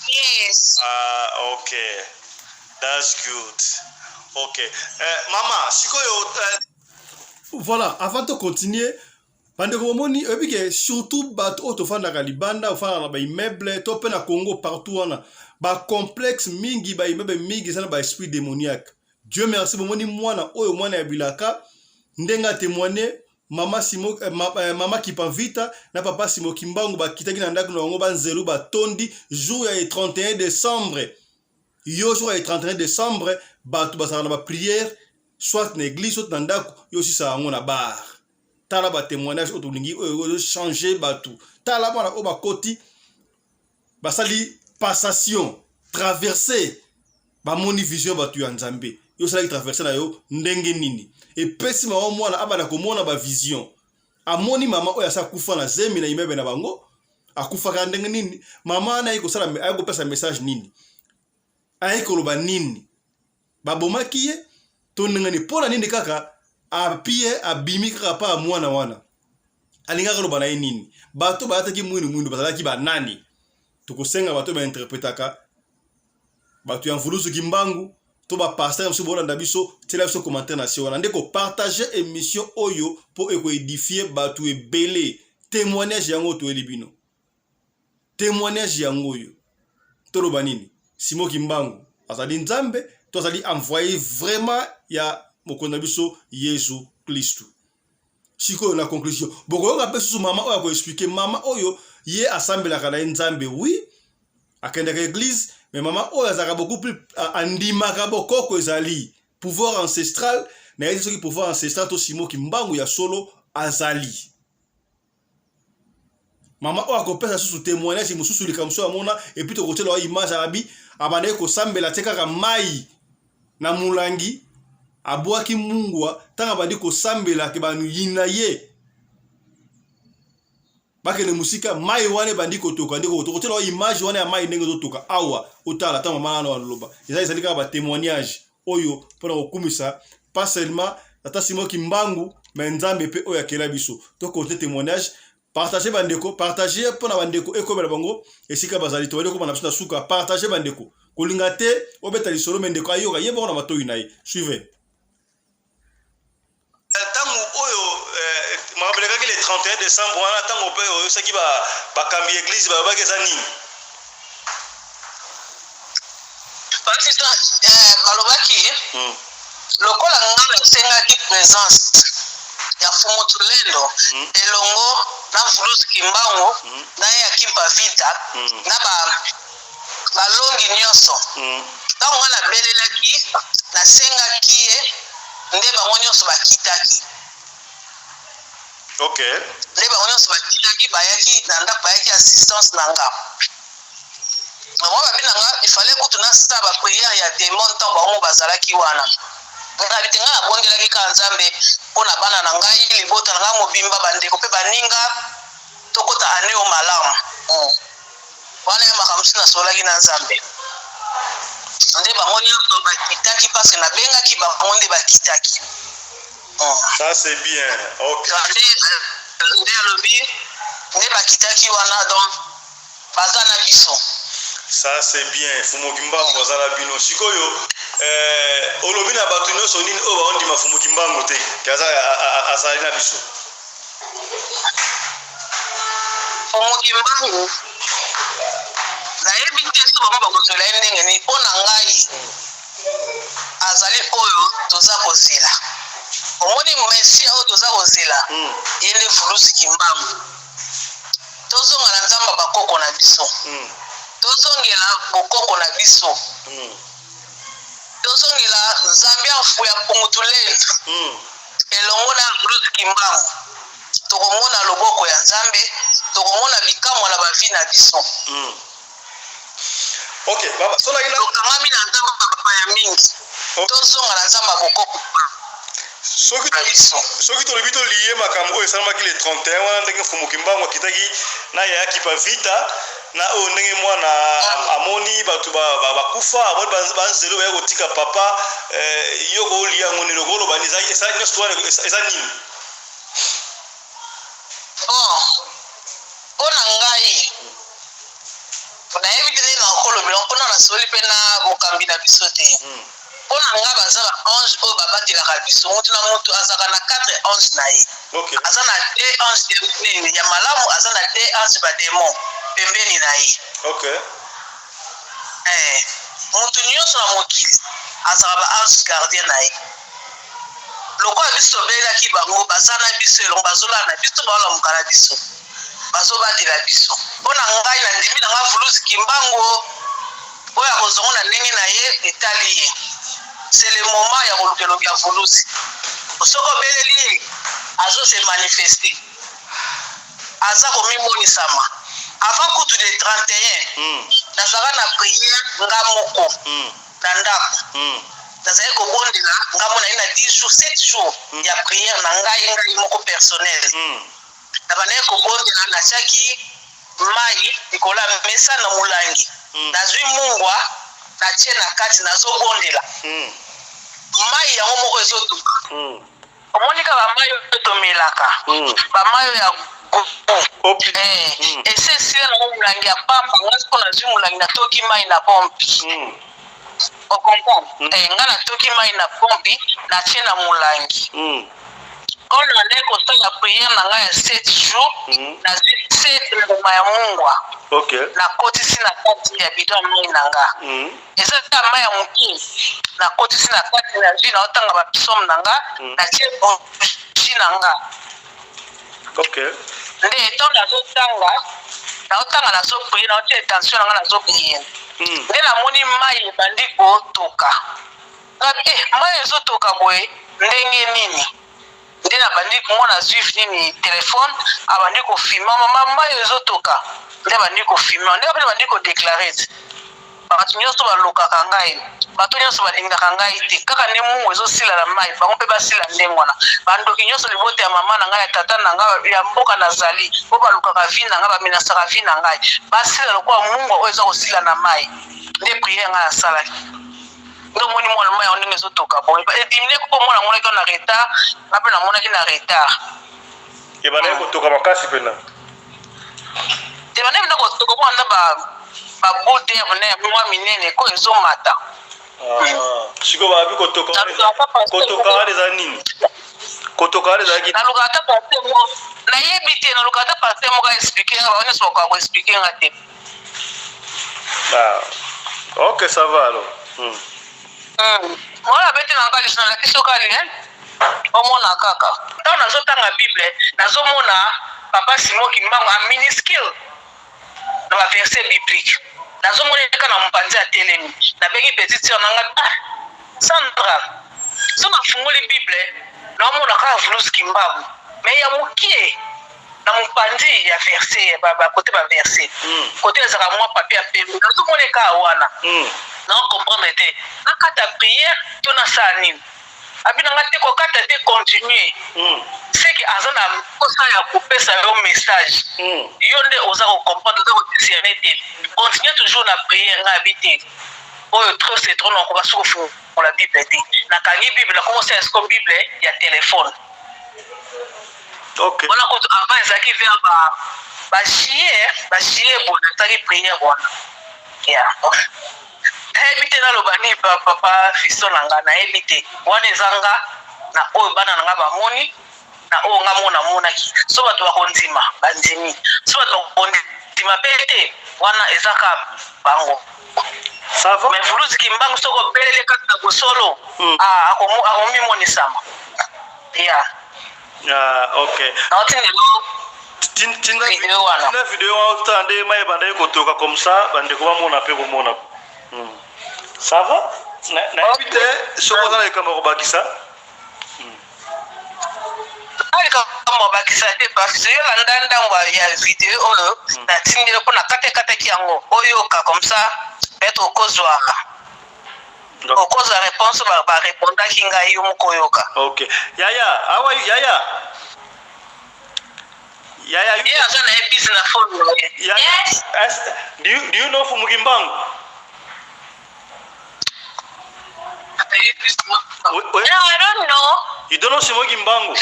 Yes. Ah, okay. That's good. Okay. Maman, voilà, avant de continuer, surtout bateau autofanda kalibanda ofana na ba immeuble to pe na Congo partout wana ba complexe mingi ba immeuble mingi sana ba esprit démoniaque. Dieu merci bomoni mwana oyo mwana ya bilaka ndenga témoigner mama Simo mama Kipavita na papa Simo Kimbangu ba kitaki na ndako na ngo ba nzelu ba tondi jour ya 31 décembre. Yo jour ya 31 décembre ba tu ba na ba prière soit na église soit na ndako yo si sa ngo na bar. Tala ba témoignage otolingi changer batu tala bana o ba koti ba sali passation traverser ba moni vision batu ya Nzambe yo sali traverser na yo ndenge nini et pesi ma mwana abana ko mona ba vision amoni mama oya sa kufa na zemi na imebe na bango akufa ka ndenge nini mama na iko sala ayiko pesa message nini ayiko loba nini baboma kiye to ndenge ni pona nini kaka apie abimi kaka pa mwana wana alinga ko bana nini bato bataki mwinu bazalaki ba nani tukosenga bato ba interpretaka bato ya mvuluzu kimbangu to ba pasteur mso bolanda biso tela biso commentaire national ndeko partager émission oyo po eko édifier bato ebele témoignage yango to elibino témoignage yango yo to loba nini Simo Kimbangu azali Nzambe to azali envoyer vraiment ya mokonda biso Yesu Kristu. Siko na conclusion. Boko yoka pe susu mama oyo ko expliquer mama oyo ye assemblée kana Nzambe oui. Akenda ka église mais mama oyo azaka beaucoup plus andima ka bokoko ezali pouvoir ancestral na yezi soki pouvoir ancestral to Simo Kimbangu ya solo azali. Mama oyo akopesa susu témoignage mususu likamso amona et puis to kotela image abi abane ko sambela tekaka mai na mulangi abwaki mungwa tanga bandi ko sambela ke banu yina ye bakele musika mai wane bandi ko toka ndiko to kotela image wane ya mai ndenge zo toka awa otala tanga mana wana loba ezali ka ba témoignage oyo pona kokumisa pas seulement ata Simo Kimbangu mais Nzambe pe oyo akela biso to côté témoignage partager bandeko partager pona bandeko ekomela bango esika bazali to bandeko bana biso suka partager bandeko kolinga te obeta lisolo mendeko ayoka yeba na matoyi naye suivez. Tango oyo mabeleka ki le 31 décembre wana tango pe oyo saki ba kambi église ba bakeza nini parce que balobaki lokola ngala senga ki présence ya fumu tulendo elongo na Mvuluzu Kimbangu na ya Kipavita na ba longi nyonso tango ngala belelaki na senga kiye nde bango nyonso bakitaki. Okay. Nde bango nyonso bakitaki bayaki na ndako bayaki assistance na nga. Bango babi na nga ifale kutu na sa ba prière ya démon ntango bango bazalaki wana. Nga bitenga na bongelaki ka Nzambe mpona bana na ngai libota na nga mobimba bandeko mpe baninga tokota aneo malamu. Wana ya makambo na solaki na Nzambe. Nde bango nyonso bakitaki parce que nabengaki bango nde bakitaki. Ça c'est bien. OK. Nde alobi nde bakitaki wana donc baza na biso. Ça c'est bien. Fumu Kimbangu baza na bino sikoyo olobi na bato nyonso nini oyo baondima Fumu Kimbangu te kaza azali na biso. Fumu Kimbangu nayebi te so bango bakozela ye ndenge nini mpo na ngai azali oyo toza kozela omoni mesia oyo toza kozela ye nde Mvuluzu Kimbangu tozonga na Nzambe bakoko na biso tozongela bokoko na biso tozongela Nzambe afu ya Pungutulendo elongo na Mvuluzu Kimbangu tokomona loboko ya Nzambe tokomona bikamwa na bavi na biso. OK, baba sola ila kangami na Nzambe baba ya mingi tozonga na Nzambe bokoko soki tolobi tolie makambo oyo esalamaki le 31 wana ndenge mfumu kimbangu akitaki na yayaki pa vita na oyo ndenge mwana amoni bato bakufa amoni banzelo baya kotika papa yo kolia yango nini okoloba nyonso wana eza nini mpona ngai nayebi te ndenge nakolobela mpona nasoli mpe na mokambi na biso te mpona nga baza ba ange oyo babatelaka biso motu na motu azalaka na 4 ange na ye aza na 2 ange ya malamu aza na 2 ange bademon pembeni na ye motu nyonso na mokili azalaka ba ange gardien na ye lokola biso tobelelaki bango baza na biso elongo bazolala na biso baolamuka na biso bazobatela biso mpona ngai na ndimi na nga Vuluzi Kimbangu oyo akozongo na ndenge na ye etali ye c'est le moment ya kolukelobi ya Vuluzi soki obeleli ye azose manifeste aza komimonisama avant kutu de 31 nazalaka na priere nga moko na ndako nazali kobondela nga mona ye na 10 jours 7 jours ya priere na ngai moko personnel na banaye kobondela natiaki mai likolo ya mesa na molangi nazwi mungwa natie na kati nazobondela mai yango moko ezotuka omonika bamai oyo tomelaka bamai oyo ya esesila nango molangi ya pamba nga siko nazwi molangi natoki mai na pompi okomprendre nga natoki mai na pompi natie na molangi oyo nanaye kosala priere na ngai ya 7 jours nazwi 7 mbuma ya mungwa nakotisi na kati ya bidon ya mai na nga eza ta mai ya moke nakotisi na kati nazwi naotanga bapsome na nga natie bonji na nga nde etongo naotanga nazoprie naotia intention na nga nazoprie nde namoni mai ebandi kotoka mai ezotoka boye ndenge nini nde nabandi komona juif nini telefone abandi kofilma mama mai ezotoka nde abandi kofilma nde ape abandi kodeklare te bato nyonso balukaka ngai bato nyonso balingaka ngai te kaka nde mungu ezosila na mai bango mpe basila ndenge wana bandoki nyonso libota ya mama na ngai ya tata na ngai ya mboka nazali mpo balukaka vi na ngai bamenasaka vi na ngai basila lokola mungu oyo eza kosila na mai nde priere ngai asalaki nde omoni mwana mai yango ndenge ezotoka boye edimine ko mwana monaki na retard nga mpe namonaki na retard ebanaye kotoka makasi mpena ebanaye mpena kotoka mwana babote ya mona ya mwa minene ko ezomata siko babi kotoka wana eza nini kotoka wana ezalaki nalukaka ata paster moko nayebi te nalukaka ata paster moko aexplike nga bango nyonso bakoka koexplike nga te ok ça va alors mwana bete na nga liso nalaki sokali omona kaka ntango nazotanga bible nazomona papa Simon Kimbangu aminiskile na baverset biblique nazomona eka na mopanzi ya telemi nabengi petite sœur na nga Sandra so nafungoli bible naomona kaka Vuluzi Kimbangu me ya mokie na mopanzi ya verset bakote baverset kote ezaka mwa papier ya pembe nazomona eka wana naocomprendre te nakata priere to nasala nini abi na nga te kokata te continue seke aza na posa ya kopesa yo message yo nde oza kocomprendre oza kodiscerne te continue toujours na priere nga abi te oyo trop c'est trop nakoka soki ofungola bible te nakangi bible nakomosa esiko bible ya telefone wana kutu avant ezalaki vers bajie boye nasalaki priere wana nayebi te naloba nini papa fisto na nga nayebi te wana eza nga na oyo bana na nga bamoni na oyo nga mona monaki so bato bakondima bandimi so bato bakondima mpe te wana eza ka bango mais Vuluzi Kimbangu soko obelele kati na bosolo akomimonisama ok tina video wana otande mai bandaye kotoka comme ça bandeko bamona mpe komona ça va nayebi te soko oza na likambo kobakisa alikambo bakisa te parce yo landa ndango ya video oyo natindile mpo na katekataki yango oyoka comme ça peut-être okozwaka okoza réponse barépondaki ngai yo moko oyoka. Ok. Yaya, how are you? Yaya, ye aza na ye busy na phone na ye. Yes. Do you know Fumugimbangu? No, I don't know. You don't know Fumugimbangu?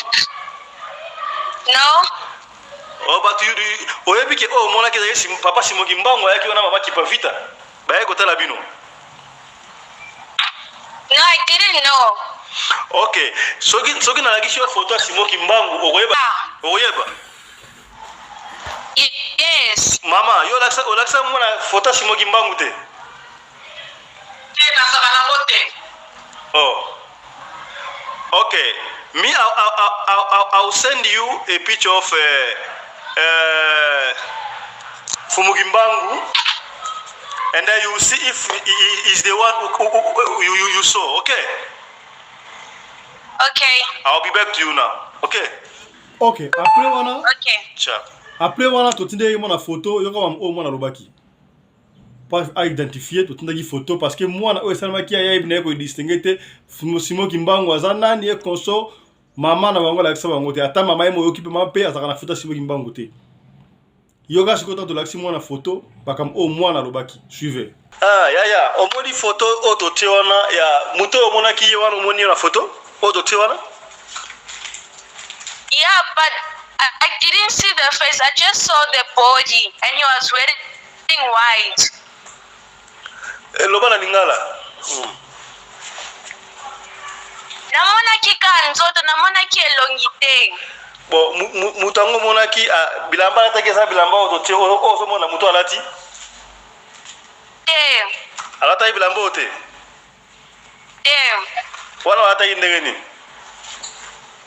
No. Oh, but you oyebike oh mona ke papa Fumugimbangu ayaki wana mama kipavita. Baye kotala bino. No, I didn't know. Okay. Soki na lagi shwa photo ya Fumugimbangu oyeba. Yes. Mama, yo laksa mona photo ya Fumugimbangu te. Oh. Okay. Me, I'll send you a picture of Fumugimbangu, and then you will see if he is the one who you saw. Okay. Okay. I'll be back to you now. Okay. Ok, après wana. Okay. Ciao. Après wana totinde mona photo yoko mam o mona lobaki. Pas à identifier totinde ki photo parce que moi na o salama ki aya ibne ko distinguer te Fumugimbangu azana ni konso mama na bango la kisa bango te ata mama mo yokipe ma pe azaka na photo Fumugimbangu te. Yoga sikota to laksi moi na photo bakam o moi na lobaki. Suivez. Ah, ya. Omoni photo oto tiwana ya muto omona ki wana omoni na photo oto tiwana. Yeah, but I didn't see the face. I just saw the body, and he was wearing white. Loba na lingala. Namona kika nzoto, namona ki elongite. Bon, mutango mona ki bilamba na take sa bilamba oto ti o so mona muto alati. Alata bilamba ote. Wana alata indenge ni.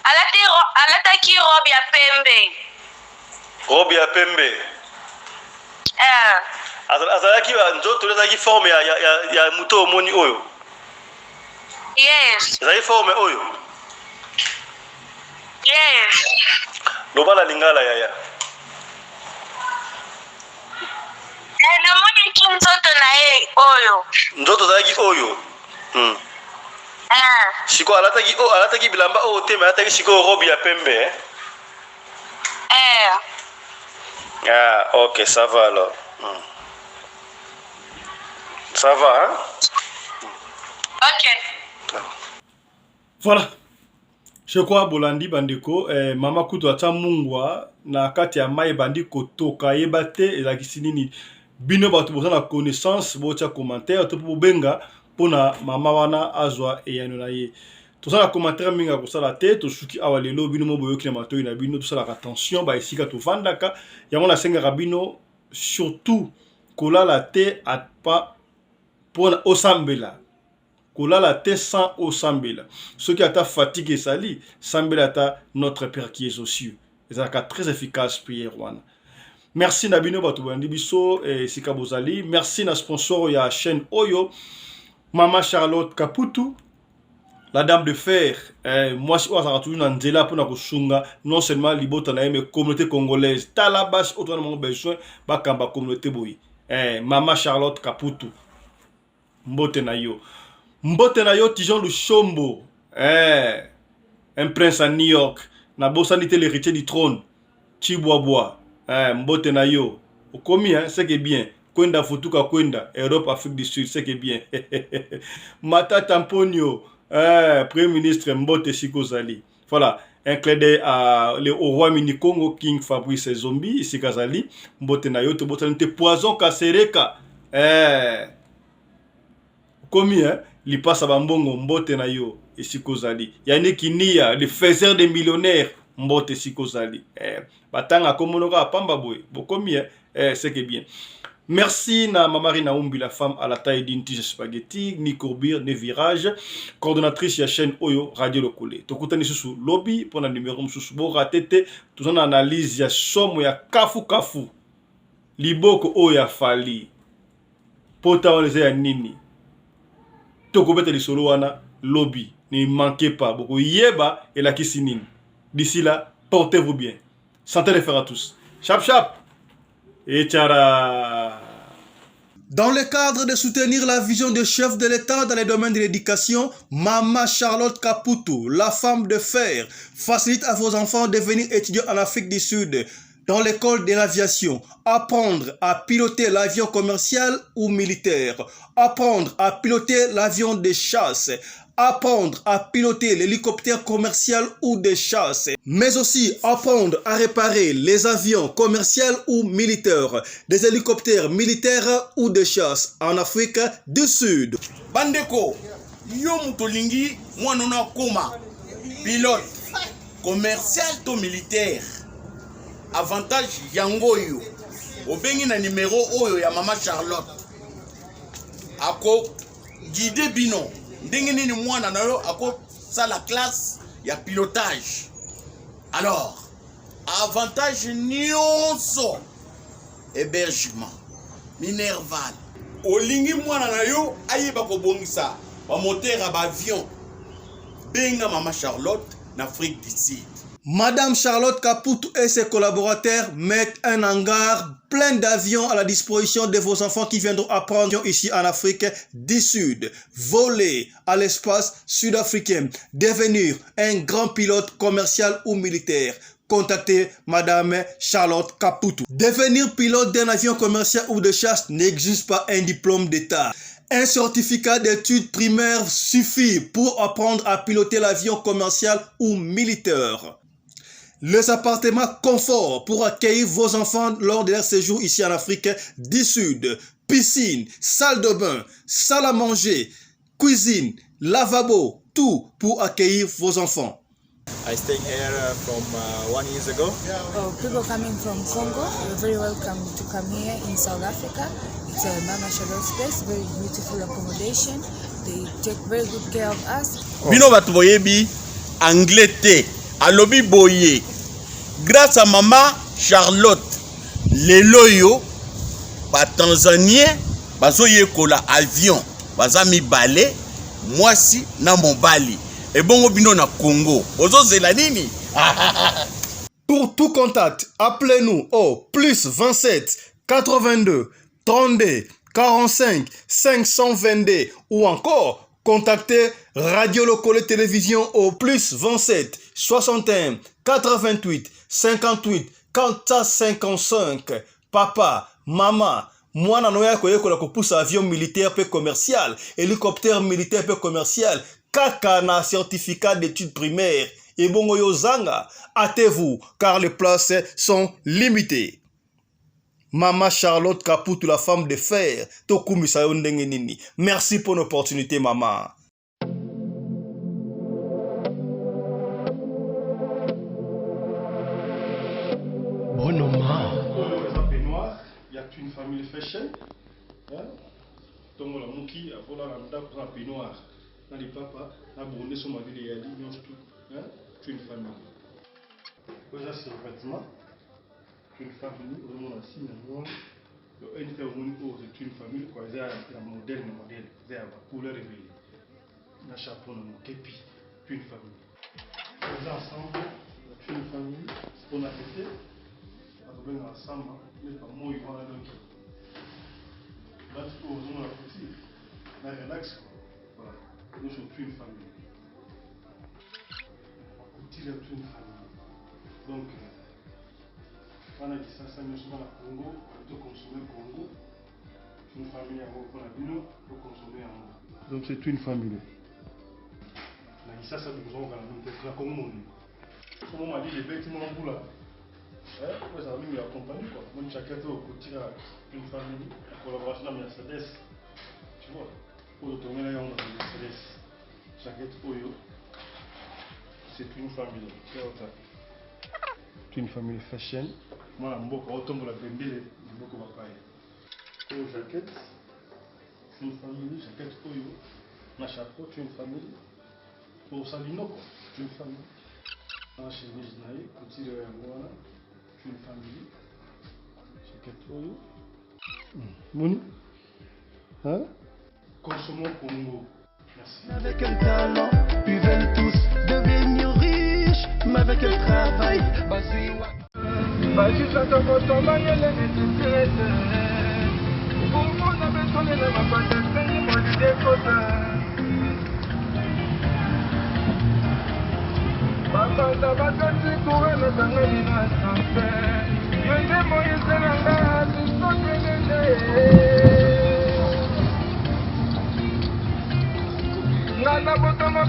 Alata ki robe ya pembe. Robe ya pembe. Azalaki nzoto lezaki forme ya muto omoni oyo. Yes. Ezali forme oyo. Yes. Loba na lingala yaya. Namoni ki nzoto na ye oyo. Nzoto zalaki oyo. Siko alataki bilamba oyo te, mais alataki siko robe ya pembe. Ah, ok, ça va alors. Ça va, hein? Ok. Voilà. Je crois Bolandi Bandeko, mama kutu ata mungwa na kati ya mai bandi kotoka yebate elakisi nini bino bato boza na connaissance botia commentaire to po benga pona mama wana azwa eyano na ye. Tout ça la commentaire minga ko sala te to suki awa lelo bino mo boyoki na matoi na bino to sala attention ba esika to vandaka yango na senga rabino surtout kolala te atpa pona osambela. Kolala te sans osambela. Ce qui a ta fatigue et sali, sambela ta notre Père qui est aux cieux. C'est un très efficace prière wana. Merci Nabino Batouandi Biso et Sika Bozali. Merci na sponsor ya chaîne Oyo, Mama Charlotte Kaputu, la dame de fer. Moi je suis toujours dans Nzela pour na kusunga non seulement libota na mais communauté congolaise. Talabas autant mon besoin bakamba communauté boyi. Mama Charlotte Kaputu. Mbote na yo. Mbote na yo Tijon Lushombo. Un prince à New York. Na bosanité l'héritier du trône. Chiboaboa. Mbote na yo. Okomi, c'est que bien. Kwenda Futuka Kwenda. Europe, Afrique du Sud, c'est que bien. Mata Tamponio. Premier ministre Mbote Sikozali. Voilà. Un clin d'œil au roi mini Congo, King Fabrice Zombie, Sikazali. Mbote na yo. Te poison kasereka. Komi, li passe à Bambongo, Mbote na yo. Et Sikozali. Yannick Nia, le faiseur des millionnaires. Mbote Sikozali. Batanga komonoka pamba boy. Bokomi, c'est que bien. Merci na Mamari Naoumbi, la femme à la taille d'une tige spaghetti, ni courbure, ni virage, coordonnatrice de la chaîne Oyo, Radio Lokole. Tokutani sous lobby pour la numéro sous bora tete, tout en analyse ya somme ya kafu. Liboko Oya Fali. Pota on ya nini. Tokobete li solo wana lobby. Ne manquez pas. Boko yeba et la kisinine. D'ici là, portez-vous bien. Santé les faire à tous. Chap chap. Et tchara. Dans le cadre de soutenir la vision du chef de l'État dans les domaines de l'éducation, Maman Charlotte Caputo, la femme de fer, facilite à vos enfants de venir étudier en Afrique du Sud, dans l'école de l'aviation, apprendre à piloter l'avion commercial ou militaire, apprendre à piloter l'avion de chasse, apprendre à piloter l'hélicoptère commercial ou de chasse, mais aussi apprendre à réparer les avions commerciaux ou militaires, des hélicoptères militaires ou de chasse en Afrique du Sud. Bandeko, yo mutolingi mwanona koma, pilote, commercial to militaire. Avantage yango yo, obengi na numéro oyo ya Maman Charlotte. Ako guide bino. Ndenge nini mwana na yo ako sa la classe ya pilotage. Alors, avantage nyonso hébergement minerval. Olingi mwana na yo ayeba ko bongisa ba moteur ba avion. Benga Maman Charlotte na Afrique du Sud. Madame Charlotte Caputo et ses collaborateurs mettent un hangar plein d'avions à la disposition de vos enfants qui viendront apprendre ici en Afrique du Sud. Voler à l'espace sud-africain, devenir un grand pilote commercial ou militaire. Contactez Madame Charlotte Caputo. Devenir pilote d'un avion commercial ou de chasse n'exige pas un diplôme d'État. Un certificat d'études primaires suffit pour apprendre à piloter l'avion commercial ou militaire. Les appartements confort pour accueillir vos enfants lors de leur séjour ici en Afrique du Sud. Piscine, salle de bain, salle à manger, cuisine, lavabo, tout pour accueillir vos enfants. I stayed here from 1 year ago. Oh, people coming from Congo, you're very welcome to come here in South Africa. It's a Mama Charlotte space, very beautiful accommodation. They take very good care of us. Bino batu boyebi anglais te, alobi boye. Grâce à Maman Charlotte, lelo yo ba Tanzanien bazo yekola avion, baza mibale, mwasi na mobali. Et bon bino na Congo. Ozo zela nini? Pour tout contact, appelez-nous au plus 27 82 32 45 522 ou encore contactez Radio Locale Télévision au plus 27 61 88 58 455. Papa, maman, mwana no yako yekola kopusa avion militaire pe commercial, hélicoptère militaire pe commercial, kaka na certificat d'études primaires. Et bongo yozanga, hâtez-vous car les places sont limitées. Maman Charlotte Caputo, la femme de fer, tokumisa yo ndenge nini. Merci pour l'opportunité, maman. Bonoma. Il y a une famille fashion. Donc la mouki a volé la ndako na peignoir. Na les papa na bonné sur ma ville yali nyonso tout. Une famille. Déjà c'est un vêtement. Une famille au monde aussi non. Le une famille c'est une famille quoi, c'est la modèle, c'est la couleur révélée. Na chapeau na képi, une famille. Les ensemble, une famille, on a été ensemble, mais pas moi ils vont à l'autre. Là tu peux aux la petite, là relax quoi. Voilà, nous sommes une famille. Petit est une famille. Donc, on a dit ça, nous sommes à Congo, on peut consommer Congo. Une famille à Congo, on peut consommer en donc c'est une famille. On a dit ça, nous avons la Congo. Comme on m'a dit, les vêtements en bout là. Moi, ça m'a accompagné quoi. Moi, chacun au côté une famille, la collaboration avec Mercedes. Tu vois, pour le tourner là, on a Mercedes. Chacun au yo. C'est une famille. C'est une famille fashion. Moi, je suis la bembele, je suis la paille. Jaquette, c'est une famille. Jaquette oyo, na chapeau, c'est une famille. Pour Salino, c'est une famille. Na chemise naïe, petit de Yangoana, c'est une famille. Jaquette oyo. Moni, hein? Consommons Congo. Merci. Avec un talent, ils veulent tous devenir riches, mais avec le travail, vas-y, Bakanda bakati kuwe na tangani na sanse Yende moise nanga tusoke nende Ngana botama